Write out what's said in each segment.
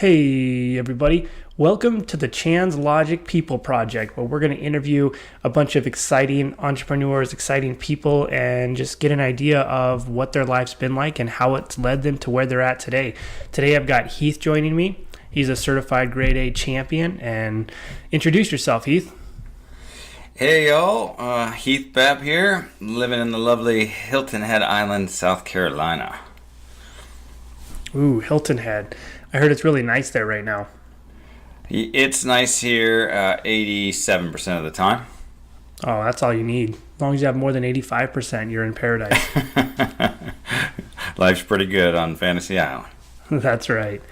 Hey everybody, welcome to the Chan's Logic People Project, where we're going to interview a bunch of exciting entrepreneurs, exciting people, and just get an idea of what their life's been like and how it's led them to where they're at today. Today I've got Heath joining me. He's a certified grade A champion. And introduce yourself, Heath. Hey y'all, Heath Babb here, living in the lovely Hilton Head Island, South Carolina. Ooh, Hilton Head. I heard it's really nice there right now. It's nice here 87% of the time. Oh, that's all you need. As long as you have more than 85%, you're in paradise. Life's pretty good on Fantasy Island. That's right.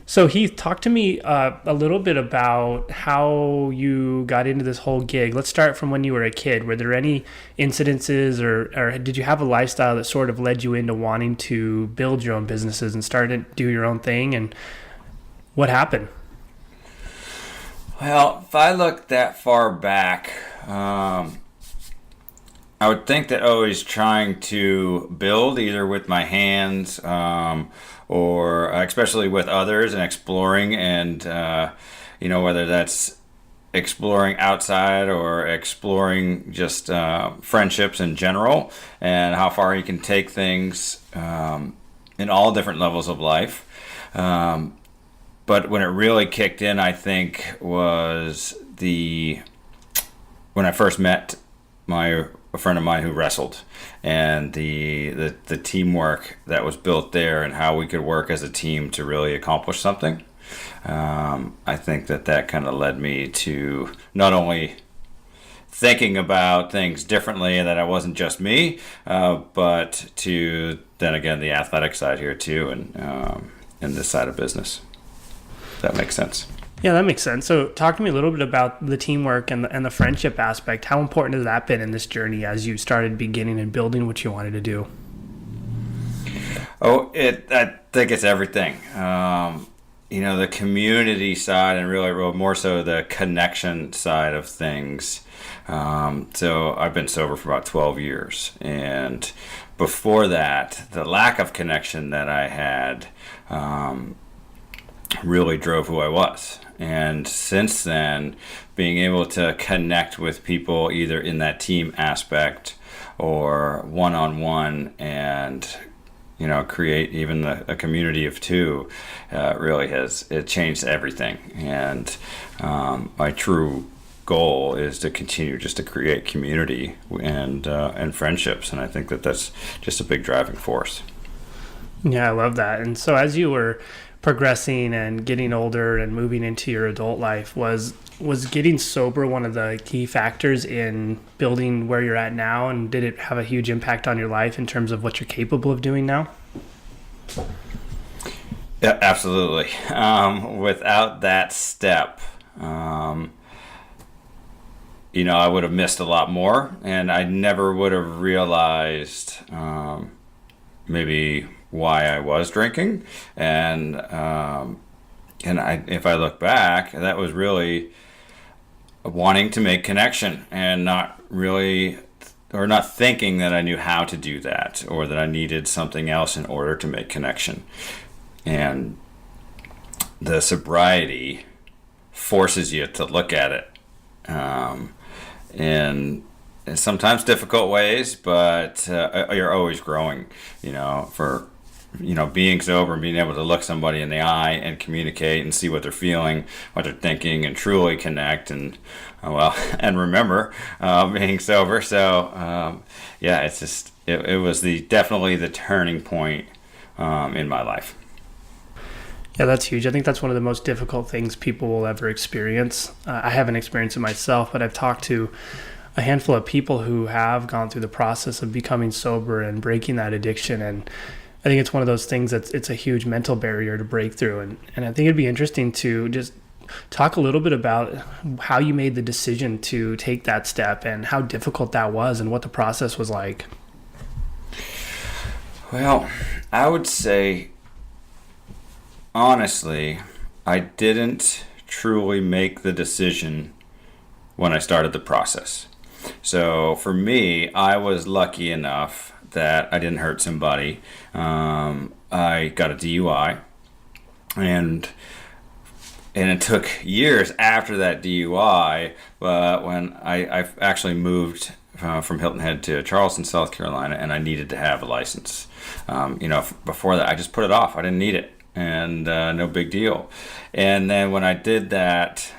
So Heath, talk to me a little bit about how you got into this whole gig. Let's start from when you were a kid. Were there any incidences or did you have a lifestyle that sort of led you into wanting to build your own businesses and start to do your own thing? And what happened? Well, if I look that far back, I would think that always trying to build either with my hands or especially with others and exploring and, whether that's exploring outside or exploring just friendships in general and how far you can take things in all different levels of life. But when it really kicked in, I think, was when I first met a friend of mine who wrestled, and the teamwork that was built there and how we could work as a team to really accomplish something. I think that kind of led me to not only thinking about things differently and that it wasn't just me, but to then again the athletic side here too, and this side of business. If that makes sense. Yeah, that makes sense. So talk to me a little bit about the teamwork and the friendship aspect. How important has that been in this journey as you started beginning and building what you wanted to do? I think it's everything. The community side and really more so the connection side of things. So I've been sober for about 12 years. And before that, the lack of connection that I had really drove who I was. And since then, being able to connect with people either in that team aspect or one-on-one and create even a community of two really it changed everything. And my true goal is to continue just to create community and friendships. And I think that's just a big driving force. Yeah, I love that. And so as you were progressing and getting older and moving into your adult life, was getting sober one of the key factors in building where you're at now? And did it have a huge impact on your life in terms of what you're capable of doing now? Yeah, absolutely. Without that step, I would have missed a lot more, and I never would have realized maybe why I was drinking, and if I look back, that was really wanting to make connection and not thinking that I knew how to do that or that I needed something else in order to make connection. And the sobriety forces you to look at it in sometimes difficult ways, but you're always growing, being sober and being able to look somebody in the eye and communicate and see what they're feeling, what they're thinking, and truly connect and remember being sober. So it's just it was definitely the turning point in my life. Yeah, that's huge. I think that's one of the most difficult things people will ever experience. I haven't experienced it myself, but I've talked to a handful of people who have gone through the process of becoming sober and breaking that addiction, and I think it's one of those things it's a huge mental barrier to break through. And I think it'd be interesting to just talk a little bit about how you made the decision to take that step and how difficult that was and what the process was like. Well, I would say, honestly, I didn't truly make the decision when I started the process. So for me, I was lucky enough that I didn't hurt somebody. I got a DUI, and it took years after that DUI, but when I actually moved from Hilton Head to Charleston, South Carolina, and I needed to have a license. Before that, I just put it off. I didn't need it, and no big deal. And then when I did that,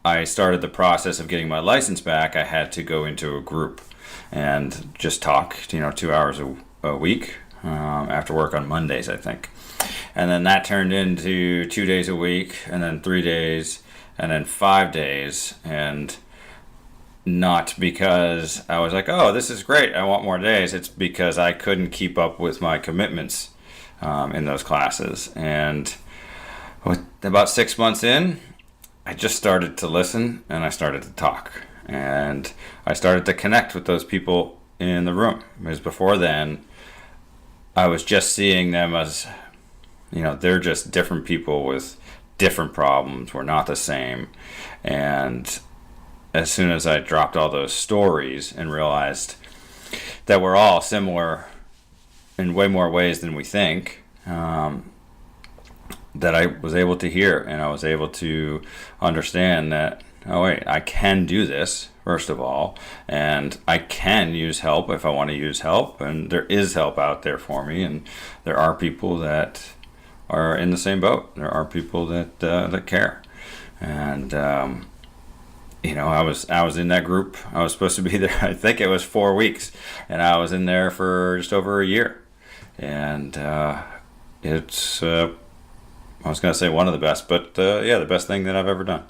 I started the process of getting my license back. I had to go into a group and just talk, 2 hours a week after work on Mondays, I think. And then that turned into 2 days a week, and then 3 days, and then 5 days. And not because I was like, oh, this is great, I want more days. It's because I couldn't keep up with my commitments in those classes. And about 6 months in, I just started to listen, and I started to talk. And I started to connect with those people in the room. Because before then, I was just seeing them as, they're just different people with different problems. We're not the same. And as soon as I dropped all those stories and realized that we're all similar in way more ways than we think, that I was able to hear, and I was able to understand that, oh wait, I can do this, first of all, and I can use help if I want to use help, and there is help out there for me, and there are people that are in the same boat. There are people that care. And I was in that group. I was supposed to be there, I think it was 4 weeks, and I was in there for just over a year. And it's I was going to say one of the best, but the best thing that I've ever done.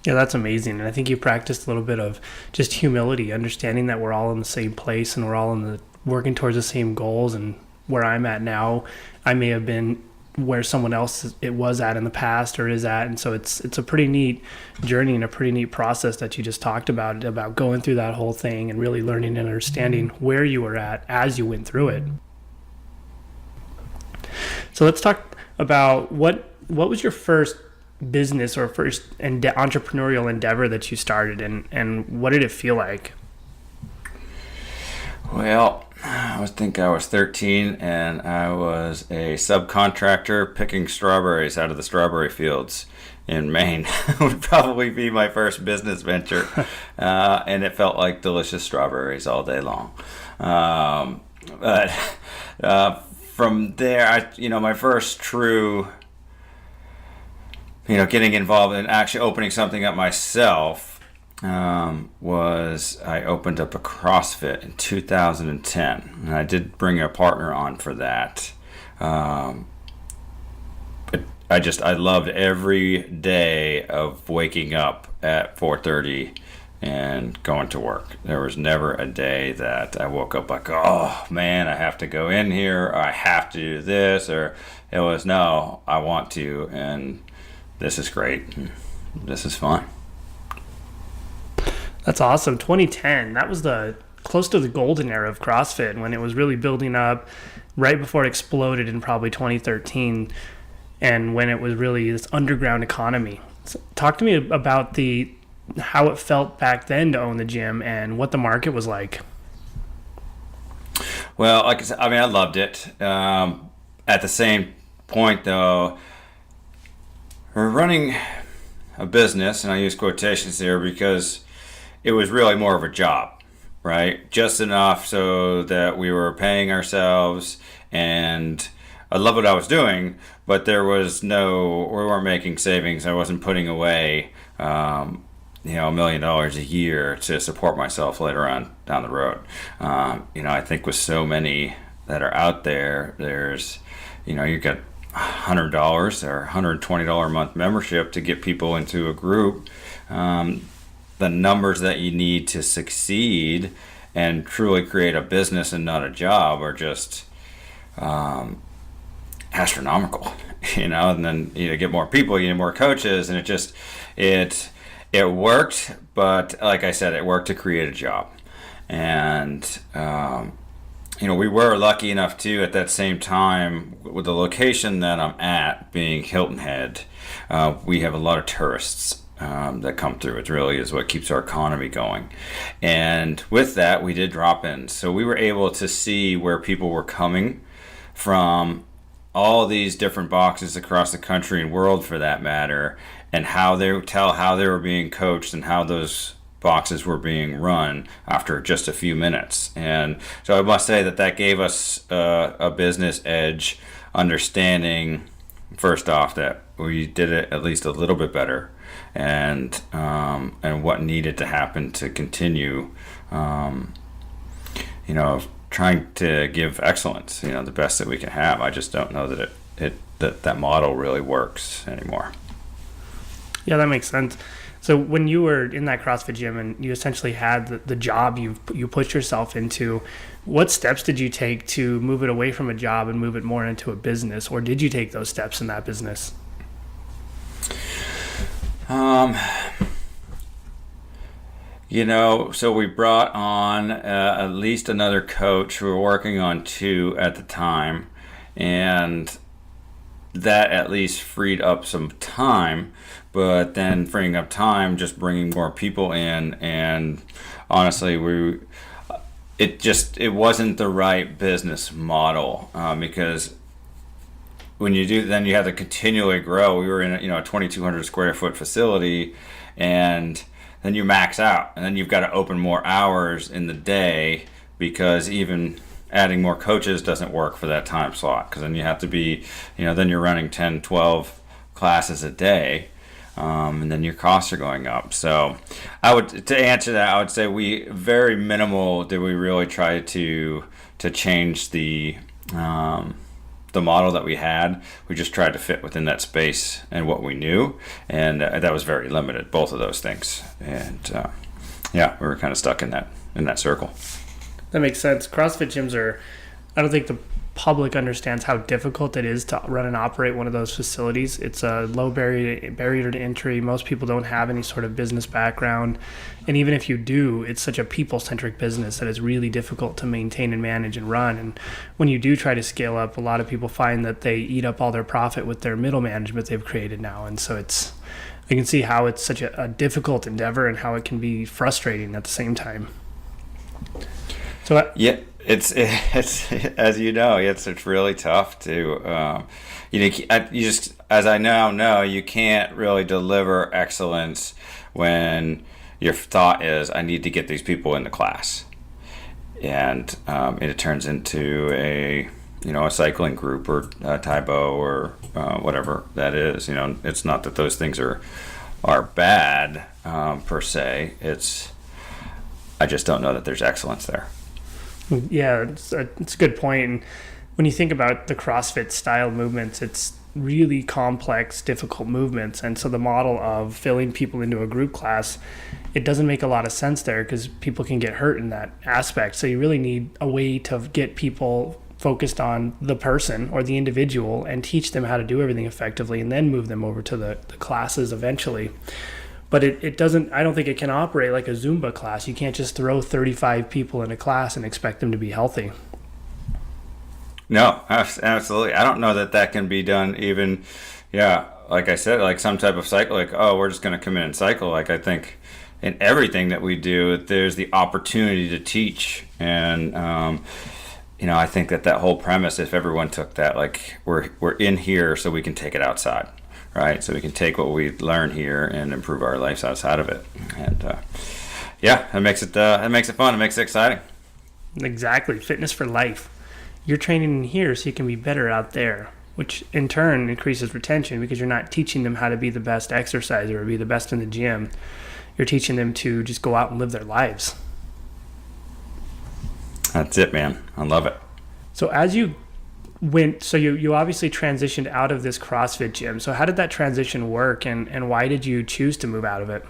Yeah, that's amazing. And I think you practiced a little bit of just humility, understanding that we're all in the same place and we're all working towards the same goals. And where I'm at now, I may have been where someone else it was at in the past or is at. And so it's a pretty neat journey and a pretty neat process that you just talked about going through that whole thing and really learning and understanding where you were at as you went through it. So let's talk about what was your first business or first entrepreneurial endeavor that you started, and what did it feel like? Well, I think I was 13, and I was a subcontractor picking strawberries out of the strawberry fields in Maine. Would probably be my first business venture, and it felt like delicious strawberries all day long. But from there, my first true, getting involved in actually opening something up myself was I opened up a CrossFit in 2010, and I did bring a partner on for that. But I loved every day of waking up at 4:30 and going to work. There was never a day that I woke up like, oh man, I have to go in here, or I have to do this, or it was, no, I want to, and this is great. This is fun. That's awesome. 2010, that was close to the golden era of CrossFit, when it was really building up right before it exploded in probably 2013, and when it was really this underground economy. So talk to me about how it felt back then to own the gym and what the market was like. Well, like I said, I loved it. At the same point, though, we're running a business, and I use quotations there because it was really more of a job, right? Just enough so that we were paying ourselves, and I love what I was doing, but we weren't making savings. I wasn't putting away, $1 million a year to support myself later on down the road. I think with so many that are out there, there's, you got $100 or $120 a month membership to get people into a group. The numbers that you need to succeed and truly create a business and not a job are just astronomical, and then get more people, you need more coaches, and it worked, but like I said, it worked to create a job. And we were lucky enough too, at that same time, with the location that I'm at being Hilton Head, we have a lot of tourists that come through. It really is what keeps our economy going. And with that, we did drop in. So we were able to see where people were coming from all these different boxes across the country and world for that matter, and how they were being coached and how those boxes were being run after just a few minutes. And so I must say that gave us a business edge, understanding first off that we did it at least a little bit better, and what needed to happen to continue, trying to give excellence, the best that we can have. I just don't know that that model really works anymore. Yeah, that makes sense. So when you were in that CrossFit gym and you essentially had the job you put yourself into, what steps did you take to move it away from a job and move it more into a business? Or did you take those steps in that business? So we brought on at least another coach. We were working on 2 at the time, and that at least freed up some time. But then freeing up time, just bringing more people in, and honestly, it wasn't the right business model, because when you do, then you have to continually grow. We were in a 2,200 square foot facility, and then you max out, and then you've got to open more hours in the day, because even adding more coaches doesn't work for that time slot, because then you have to be, then you're running 10, 12 classes a day, and then your costs are going up. So to answer that, I would say very minimal did we really try to change the model that we had. We just tried to fit within that space and what we knew, and that was very limited, both of those things. And we were kind of stuck in that circle. That makes sense. CrossFit gyms I don't think the public understands how difficult it is to run and operate one of those facilities. It's a low barrier to entry. Most people don't have any sort of business background. And even if you do, it's such a people-centric business that it's really difficult to maintain and manage and run. And when you do try to scale up, a lot of people find that they eat up all their profit with their middle management they've created now. And so I can see how it's such a difficult endeavor and how it can be frustrating at the same time. So yeah. It's as you know, it's really tough to you just, as I now know, you can't really deliver excellence when your thought is, I need to get these people into class, and it turns into a cycling group or Taibo or whatever that is. It's not that those things are bad per se. I just don't know that there's excellence there. Yeah, it's a good point. And when you think about the CrossFit style movements, it's really complex, difficult movements. And so the model of filling people into a group class, it doesn't make a lot of sense there, because people can get hurt in that aspect. So you really need a way to get people focused on the person or the individual and teach them how to do everything effectively, and then move them over to the classes eventually. But it doesn't, I don't think it can operate like a Zumba class. You can't just throw 35 people in a class and expect them to be healthy. No, absolutely. I don't know that can be done even, like I said, like some type of cycle, like, oh, we're just going to come in and cycle. Like, I think in everything that we do, there's the opportunity to teach. And, I think that whole premise, if everyone took that, like, we're in here so we can take it outside. Right, so we can take what we learn here and improve our lives outside of it, and it makes it fun. It makes it exciting. Exactly, fitness for life. You're training in here so you can be better out there, which in turn increases retention, because you're not teaching them how to be the best exerciser or be the best in the gym. You're teaching them to just go out and live their lives. That's it, man. I love it. So as you you obviously transitioned out of this CrossFit gym. So how did that transition work, and why did you choose to move out of it?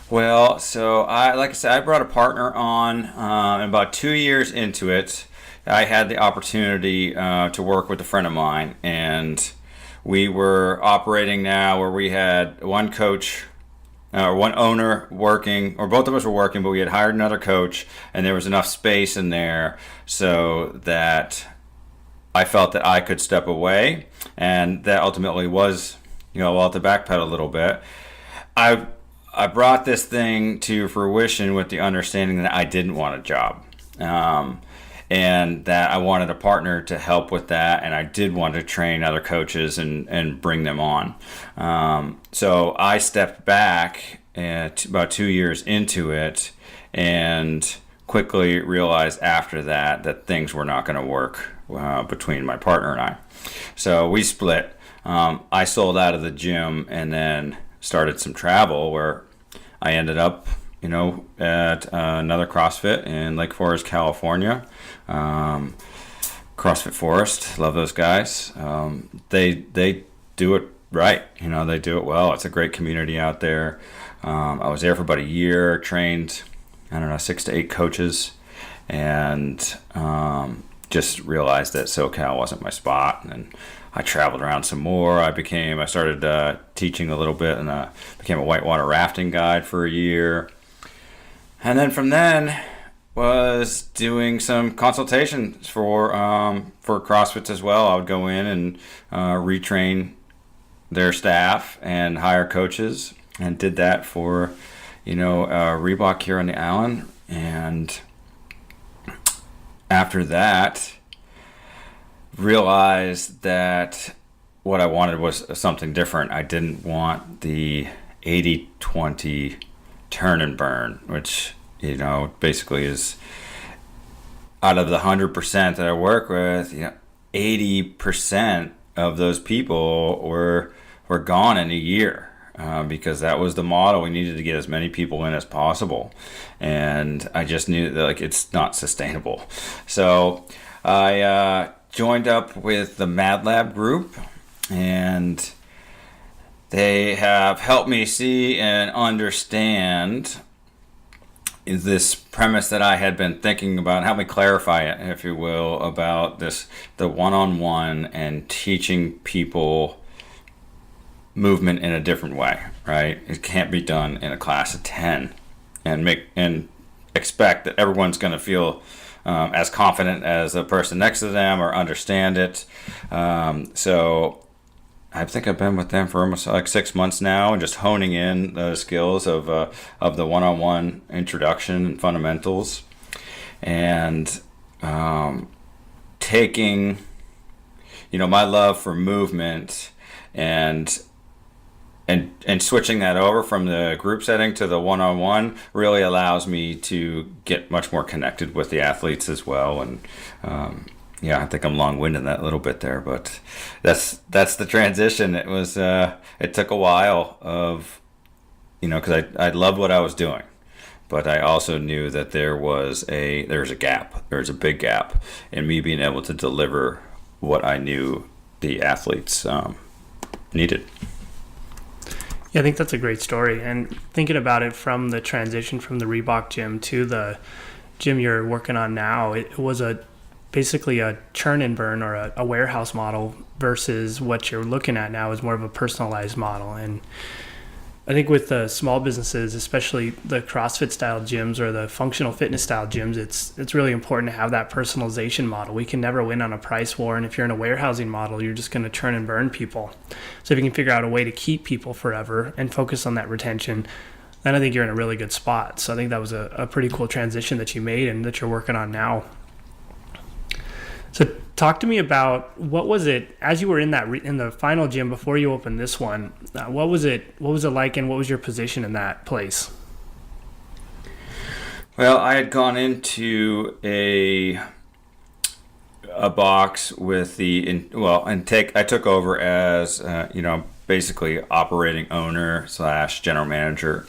Well, so like I said, I brought a partner on, and about 2 years into it, I had the opportunity to work with a friend of mine, and we were operating now where we had one coach, one owner working, or both of us were working, but we had hired another coach, and there was enough space in there so that I felt that I could step away, and that ultimately was, I'll have to backpedal a little bit. I brought this thing to fruition with the understanding that I didn't want a job. and that I wanted a partner to help with that, and I did want to train other coaches and bring them on. So I stepped back at about 2 years into it, and quickly realized after that things were not going to work between my partner and I. So we split. I sold out of the gym and then started some travel where I ended up, at another CrossFit in Lake Forest, California. CrossFit Forest, love those guys. They do it right. They do it well. It's a great community out there. I was there for about a year, trained, 6 to 8 coaches, and just realized that SoCal wasn't my spot. And I traveled around some more. I started teaching a little bit, and became a whitewater rafting guide for a year. And then from then was doing some consultations for CrossFits as well. I would go in and retrain their staff and hire coaches, and did that for Reebok here on the island. And after that, realized that what I wanted was something different. I didn't want the 80-20 turn and burn, which basically is, out of the 100% that I work with, 80% of those people were gone in a year. Because that was the model. We needed to get as many people in as possible, and I just knew that it's not sustainable. So I joined up with the Mad Lab group, and they have helped me see and understand this premise that I had been thinking about, and help me clarify it, if you will, about the one-on-one and teaching people movement in a different way, right? It can't be done in a class of 10 and expect that everyone's going to feel as confident as the person next to them or understand it. So I think I've been with them for almost 6 months now, and just honing in the skills of the one-on-one introduction and fundamentals, and taking my love for movement and switching that over from the group setting to the one-on-one really allows me to get much more connected with the athletes as well. And I think I'm long-winded that little bit there, but that's the transition. It was it took a while of because I loved what I was doing, but I also knew that there was a big gap in me being able to deliver what I knew the athletes needed. Yeah, I think that's a great story. And thinking about it from the transition from the Reebok gym to the gym you're working on now, it was basically a churn and burn, or a warehouse model, versus what you're looking at now is more of a personalized model. And I think with the small businesses, especially the CrossFit style gyms or the functional fitness style gyms, it's really important to have that personalization model. We can never win on a price war, and if you're in a warehousing model, you're just going to churn and burn people. So if you can figure out a way to keep people forever and focus on that retention, then I think you're in a really good spot. So I think that was a pretty cool transition that you made and that you're working on now. So talk to me about, what was it as you were in the final gym before you opened this one? What was it like, and what was your position in that place? Well, I had gone into a box with I took over as basically operating owner / general manager,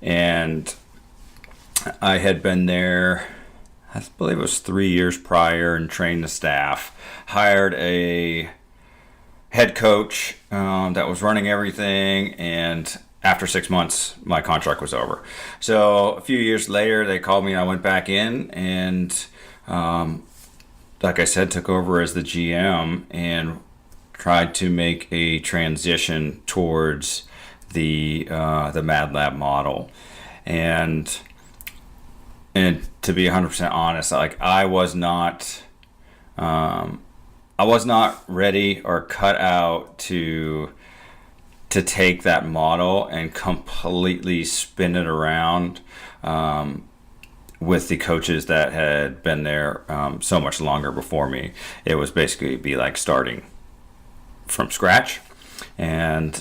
and I had been there, I believe it was 3 years prior, and trained the staff, hired a head coach that was running everything, and after 6 months, my contract was over. So a few years later, they called me, and I went back in, and like I said, took over as the GM and tried to make a transition towards the Mad Lab model. And to be 100% honest, I was not ready or cut out to take that model and completely spin it around. with the coaches that had been there so much longer before me. It was basically be like starting from scratch. And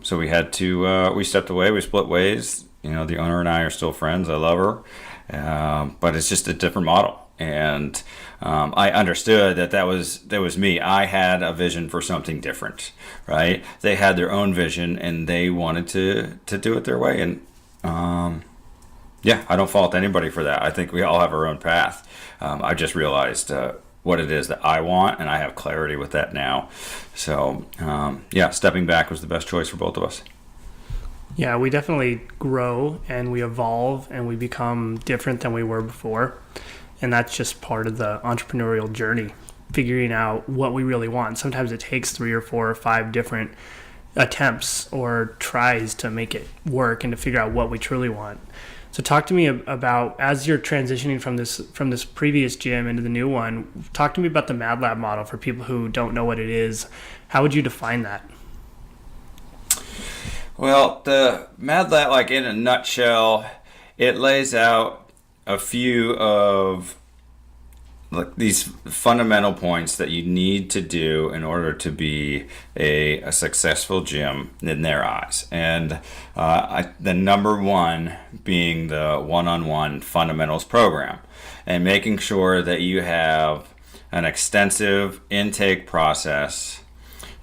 so we had to, we stepped away, we split ways. You know, the owner and I are still friends. I love her. But it's just a different model. And I understood that was me. I had a vision for something different, right? They had their own vision and they wanted to do it their way. And yeah, I don't fault anybody for that. I think we all have our own path. I just realized what it is that I want, and I have clarity with that now. So, yeah, stepping back was the best choice for both of us. Yeah, we definitely grow and we evolve and we become different than we were before. And that's just part of the entrepreneurial journey, figuring out what we really want. Sometimes it takes 3 or 4 or 5 different attempts or tries to make it work and to figure out what we truly want. So talk to me about, as you're transitioning from this previous gym into the new one, talk to me about the Mad Lab model for people who don't know what it is. How would you define that? Well, the Mad Lab, like in a nutshell, it lays out a few of these fundamental points that you need to do in order to be a successful gym in their eyes. And the number one being the one-on-one fundamentals program, and making sure that you have an extensive intake process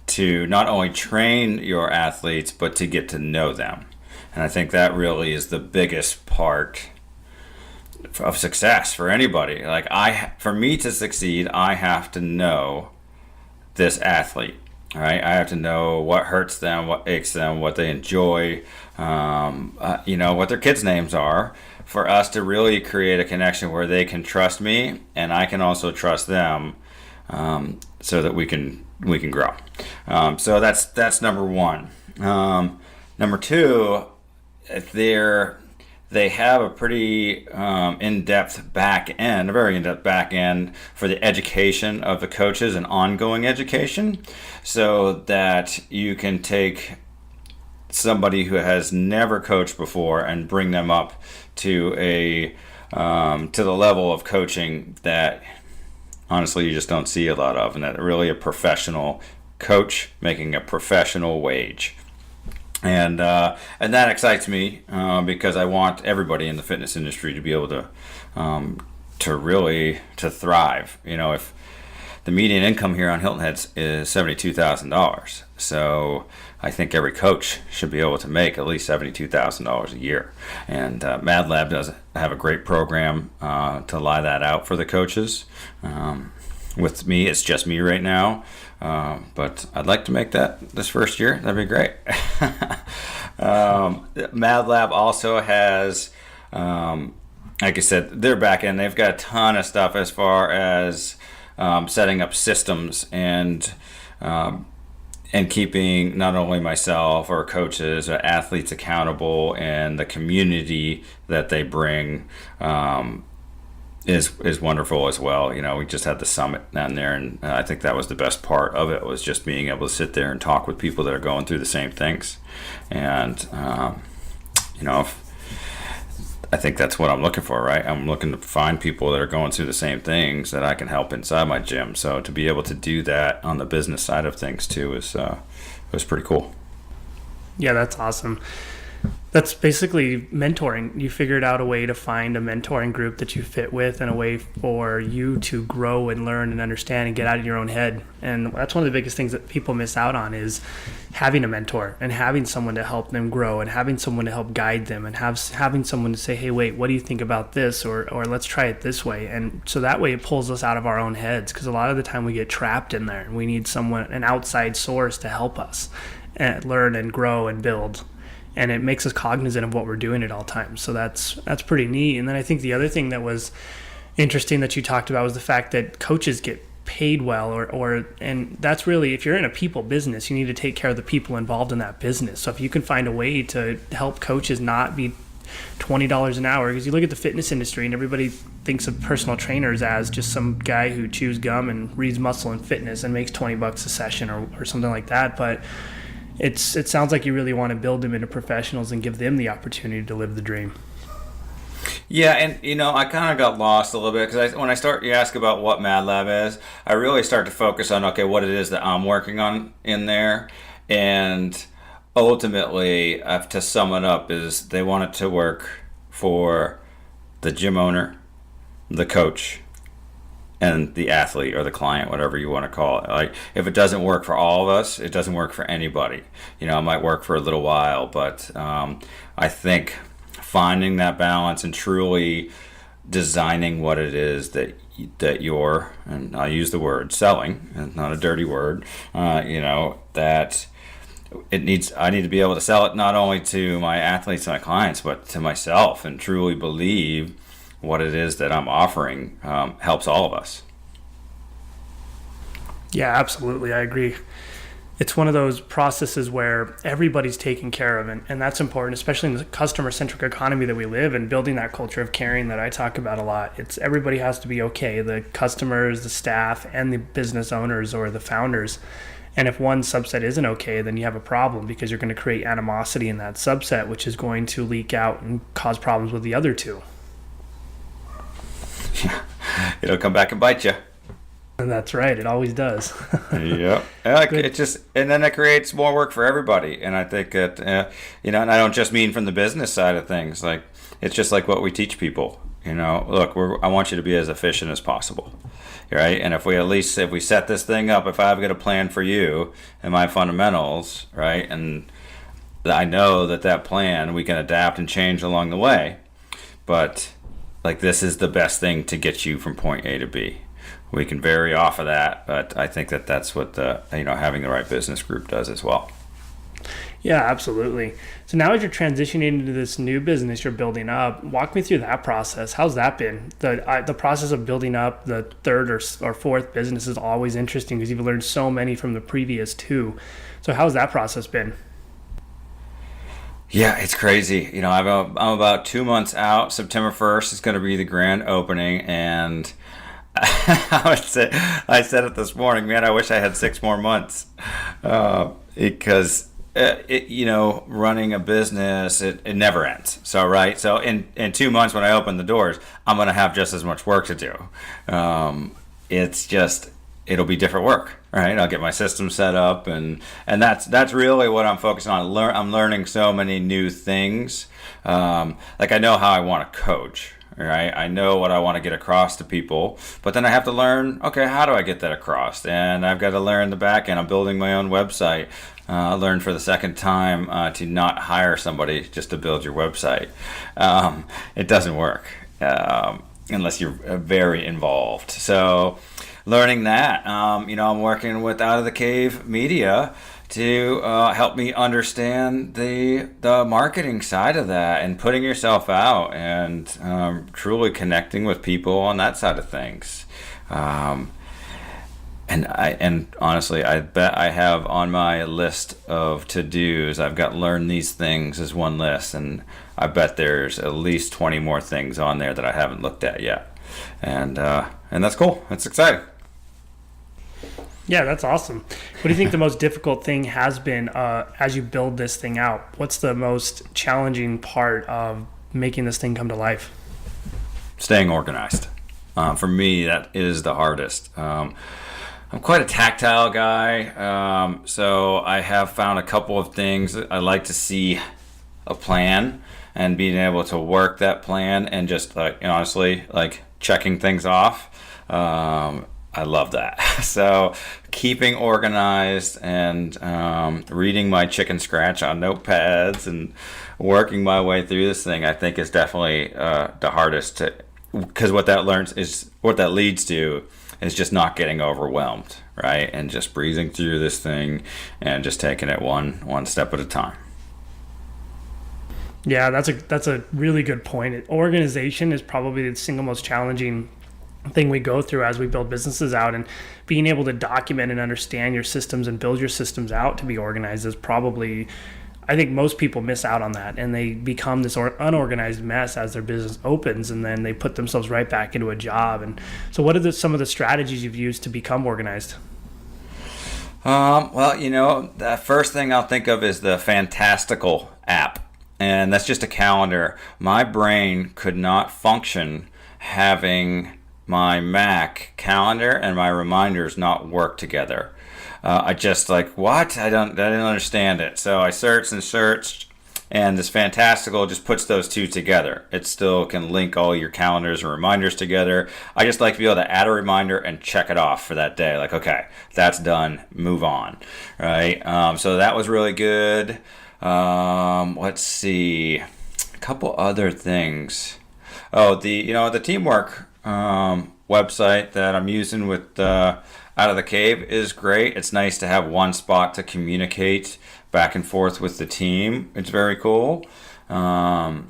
to not only train your athletes, but to get to know them. And I think that really is the biggest part of success for anybody. Like, for me to succeed, I have to know this athlete. All right, I have to know what hurts them, what aches them, what they enjoy, what their kids' names are, for us to really create a connection where they can trust me and I can also trust them, so that we can grow. So that's number one. Number two, they have a pretty in-depth back end, a very in-depth back end for the education of the coaches and ongoing education, so that you can take somebody who has never coached before and bring them up to to the level of coaching that honestly you just don't see a lot of, and that really a professional coach making a professional wage. And that excites me because I want everybody in the fitness industry to be able to really thrive. You know, if the median income here on Hilton Head is $72,000, so I think every coach should be able to make at least $72,000 a year. And Mad Lab does have a great program to lie that out for the coaches. With me, it's just me right now. But I'd like to make that this first year. That'd be great. Mad Lab also has, like I said, their back end. They've got a ton of stuff as far as setting up systems and keeping not only myself or coaches or athletes accountable, and the community that they bring is wonderful as well. You know, we just had the summit down there, and I think that was the best part of it, was just being able to sit there and talk with people that are going through the same things. And I think that's what I'm looking for, right? I'm looking to find people that are going through the same things that I can help inside my gym. So to be able to do that on the business side of things too was pretty cool. Yeah, that's awesome. That's basically mentoring. You figured out a way to find a mentoring group that you fit with, and a way for you to grow and learn and understand and get out of your own head. And that's one of the biggest things that people miss out on, is having a mentor and having someone to help them grow and having someone to help guide them, and having someone to say, hey, wait, what do you think about this? Or let's try it this way. And so that way it pulls us out of our own heads, because a lot of the time we get trapped in there and we need an outside source to help us and learn and grow and build. And it makes us cognizant of what we're doing at all times. So that's pretty neat. And then I think the other thing that was interesting that you talked about was the fact that coaches get paid well, and that's really, if you're in a people business, you need to take care of the people involved in that business. So if you can find a way to help coaches not be $20 an hour, because you look at the fitness industry and everybody thinks of personal trainers as just some guy who chews gum and reads Muscle and Fitness and makes $20 a session or something like that. But it sounds like you really want to build them into professionals and give them the opportunity to live the dream. Yeah, and I kind of got lost a little bit because when you ask about what Mad Lab is, I really start to focus on okay, what it is that I'm working on in there, and ultimately, to sum it up, is they want it to work for the gym owner, the coach, and the athlete or the client, whatever you want to call it. Like, if it doesn't work for all of us, it doesn't work for anybody. It might work for a little while, but I think finding that balance and truly designing what it is that you're, and I'll use the word selling, and not a dirty word, that I need to be able to sell it not only to my athletes and my clients, but to myself, and truly believe what it is that I'm offering helps all of us. Yeah, absolutely. I agree. It's one of those processes where everybody's taken care of, and that's important, especially in the customer-centric economy that we live in, building that culture of caring that I talk about a lot. It's everybody has to be okay, the customers, the staff, and the business owners or the founders. And if one subset isn't okay, then you have a problem because you're going to create animosity in that subset, which is going to leak out and cause problems with the other two. Yeah, it'll come back and bite you. And that's right. It always does. Yep. And then it creates more work for everybody. And I think that, and I don't just mean from the business side of things. Like, it's just like what we teach people. Look, I want you to be as efficient as possible. Right. And if we set this thing up, if I've got a plan for you and my fundamentals, right, and I know that plan we can adapt and change along the way. But like, this is the best thing to get you from point A to B. We can vary off of that, but I think that's what having the right business group does as well. Yeah, absolutely. So now as you're transitioning into this new business you're building up, walk me through that process. How's that been? The process of building up the third or fourth business is always interesting because you've learned so many from the previous two. So how's that process been? Yeah, it's crazy. I'm about 2 months out. September 1st is going to be the grand opening, and I said it this morning, man, I wish I had 6 more months because running a business, it never ends. So, right. So in 2 months, when I open the doors, I'm going to have just as much work to do. It'll be different work, right? I'll get my system set up, and that's really what I'm focusing on. I'm learning so many new things. Like, I know how I want to coach. Right, I know what I want to get across to people, but then I have to learn, okay, how do I get that across? And I've got to learn the back end. I'm building my own website. I learned for the second time to not hire somebody just to build your website. It doesn't work unless you're very involved. So learning that, I'm working with Out of the Cave Media to help me understand the marketing side of that and putting yourself out and truly connecting with people on that side of things. And honestly, I bet I have on my list of to-dos, I've got learn these things as one list, and I bet there's at least 20 more things on there that I haven't looked at yet. And that's cool. It's exciting. Yeah, that's awesome. What do you think the most difficult thing has been as you build this thing out? What's the most challenging part of making this thing come to life? Staying organized. For me, that is the hardest. I'm quite a tactile guy, so I have found a couple of things. I like to see a plan and being able to work that plan and just honestly, checking things off. I love that. So keeping organized and reading my chicken scratch on notepads and working my way through this thing, I think is definitely the hardest, because what that leads to is just not getting overwhelmed, right? And just breezing through this thing and just taking it one step at a time. Yeah, that's a really good point. Organization is probably the single most challenging thing we go through as we build businesses out, and being able to document and understand your systems and build your systems out to be organized is probably, I think most people miss out on that, and they become this unorganized mess as their business opens, and then they put themselves right back into a job. And so what are some of the strategies you've used to become organized? Well, the first thing I'll think of is the Fantastical app. and that's just a calendar. My brain could not function having my Mac calendar and my reminders not work together. I just like, what? I didn't understand it. So I searched and searched, and this Fantastical just puts those two together. It still can link all your calendars and reminders together. I just like to be able to add a reminder and check it off for that day. Like, okay, that's done. Move on, right? So that was really good. Let's see, a couple other things. Oh, the teamwork website that I'm using with Out of the Cave is great. It's nice to have one spot to communicate back and forth with the team. It's very cool. Yeah,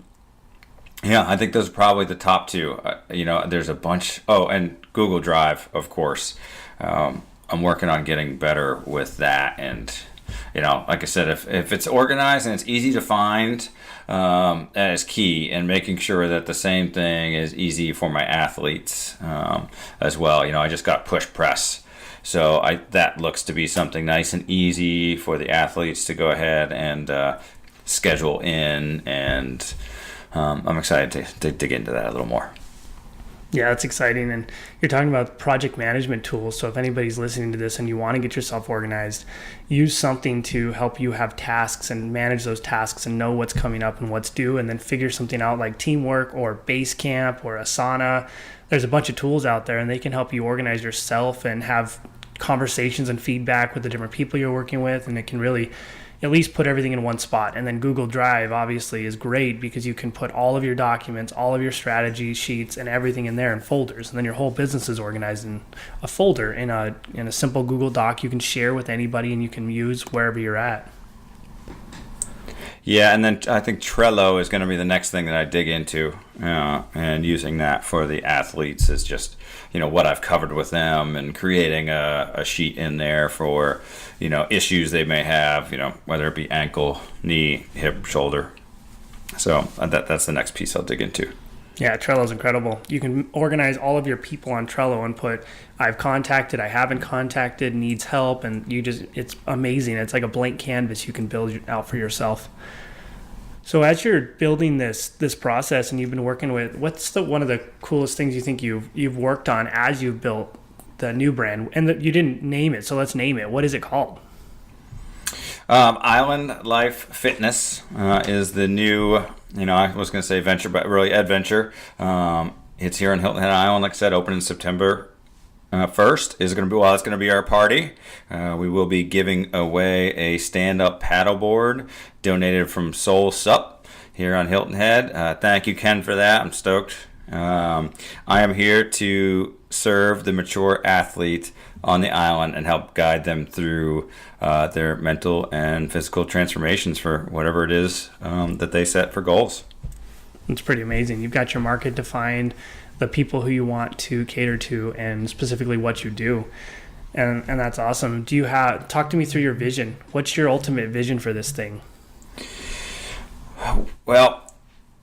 I think those are probably the top two. There's a bunch. Oh, and Google Drive, of course. I'm working on getting better with that, and like I said, if it's organized and it's easy to find, that is key, and making sure that the same thing is easy for my athletes as well. I just got push press, so that looks to be something nice and easy for the athletes to go ahead and schedule in, and I'm excited to dig into that a little more. Yeah, that's exciting. And you're talking about project management tools. So if anybody's listening to this and you want to get yourself organized, use something to help you have tasks and manage those tasks and know what's coming up and what's due, and then figure something out like Teamwork or Basecamp or Asana. There's a bunch of tools out there, and they can help you organize yourself and have conversations and feedback with the different people you're working with. And it can really at least put everything in one spot. And then Google Drive obviously is great because you can put all of your documents, all of your strategy sheets, and everything in there in folders. And then your whole business is organized in a folder in a simple Google Doc you can share with anybody and you can use wherever you're at. Yeah, and then I think Trello is going to be the next thing that I dig into, and using that for the athletes is just, what I've covered with them, and creating a sheet in there for, issues they may have, whether it be ankle, knee, hip, shoulder. So that's the next piece I'll dig into. Yeah, Trello's incredible. You can organize all of your people on Trello and put, I've contacted, I haven't contacted, needs help, and it's amazing. It's like a blank canvas you can build out for yourself. So as you're building this process and you've been working with, what's one of the coolest things you think you've worked on as you've built the new brand? And you didn't name it, so let's name it. What is it called? Island Life Fitness is the new, I was going to say venture, but really adventure. It's here on Hilton Head Island, like I said, open in September 1st. It's going to be our party. We will be giving away a stand-up paddleboard donated from Soul Sup here on Hilton Head. Thank you, Ken, for that. I'm stoked. I am here to serve the mature athlete on the island and help guide them through their mental and physical transformations for whatever it is that they set for goals. It's pretty amazing. You've got your market defined, the people who you want to cater to, and specifically what you do. And that's awesome. Talk to me through your vision. What's your ultimate vision for this thing? Well,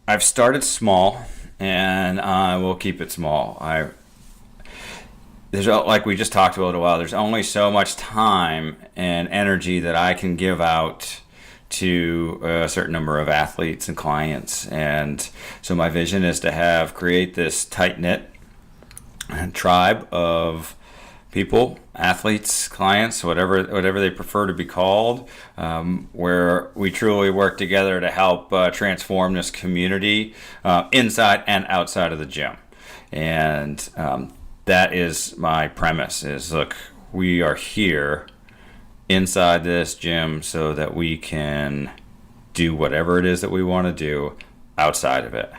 I've started small, and I will keep it small. There's, like we just talked about a while, there's only so much time and energy that I can give out to a certain number of athletes and clients. And so my vision is to create this tight-knit tribe of people, athletes, clients, whatever they prefer to be called, where we truly work together to help transform this community inside and outside of the gym. And that is my premise, is look, we are here inside this gym so that we can do whatever it is that we want to do outside of it.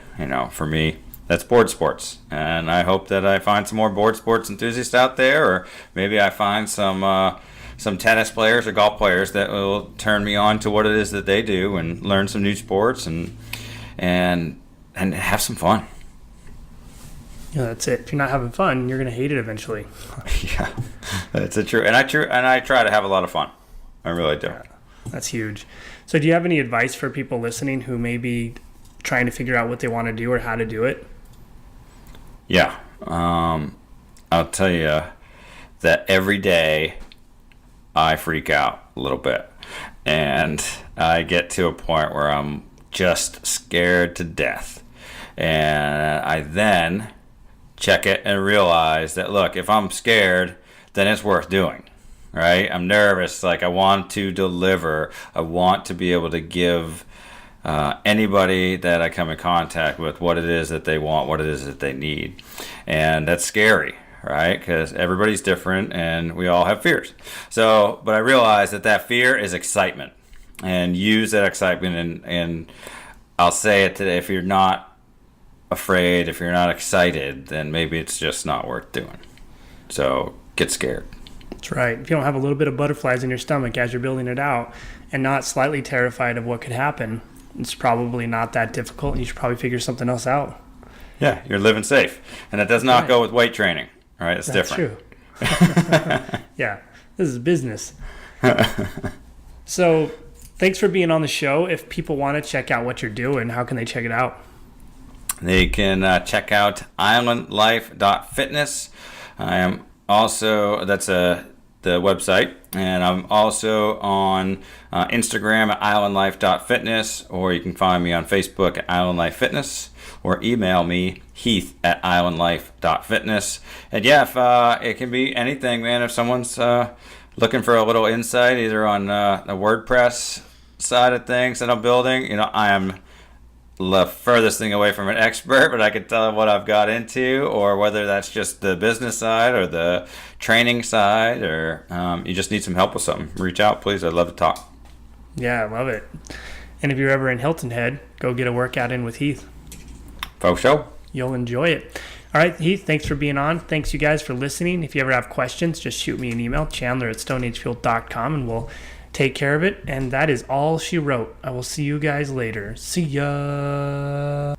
For me, that's board sports, and I hope that I find some more board sports enthusiasts out there, or maybe I find some tennis players or golf players that will turn me on to what it is that they do, and learn some new sports and have some fun. Yeah, that's it. If you're not having fun, you're going to hate it eventually. Yeah, that's true. And I try to have a lot of fun. I really do. Yeah, that's huge. So do you have any advice for people listening who may be trying to figure out what they want to do or how to do it? Yeah. I'll tell you that every day I freak out a little bit. And I get to a point where I'm just scared to death. And I then check it and realize that, look, if I'm scared, then it's worth doing, right? I'm nervous. Like, I want to deliver. I want to be able to give anybody that I come in contact with what it is that they want, what it is that they need. And that's scary, right? Because everybody's different and we all have fears. So, but I realize that fear is excitement, and use that excitement. And I'll say it today, if you're not afraid, if you're not excited, then maybe it's just not worth doing. So get scared. That's right. If you don't have a little bit of butterflies in your stomach as you're building it out and not slightly terrified of what could happen, it's probably not that difficult, and you should probably figure something else out. Yeah, you're living safe. And that does not right. go with weight training, right? It's That's different. True. Yeah, this is business. So thanks for being on the show. If people want to check out what you're doing, how can they check it out? They can check out islandlife.fitness. I am also, that's the website, and I'm also on Instagram at islandlife.fitness, or you can find me on Facebook at islandlifefitness, or email me, Heath at islandlife.fitness. And yeah, if it can be anything, man. If someone's looking for a little insight, either on the WordPress side of things that I'm building, I am the furthest thing away from an expert, but I can tell them what I've got into, or whether that's just the business side or the training side, or you just need some help with something, reach out, please. I'd love to talk. Yeah, I love it. And if you're ever in Hilton Head, go get a workout in with Heath. For sure. You'll enjoy it. All right, Heath, thanks for being on. Thanks, you guys, for listening. If you ever have questions, just shoot me an email, chandler@stoneagefield.com, and we'll take care of it. And that is all she wrote. I will see you guys later. See ya.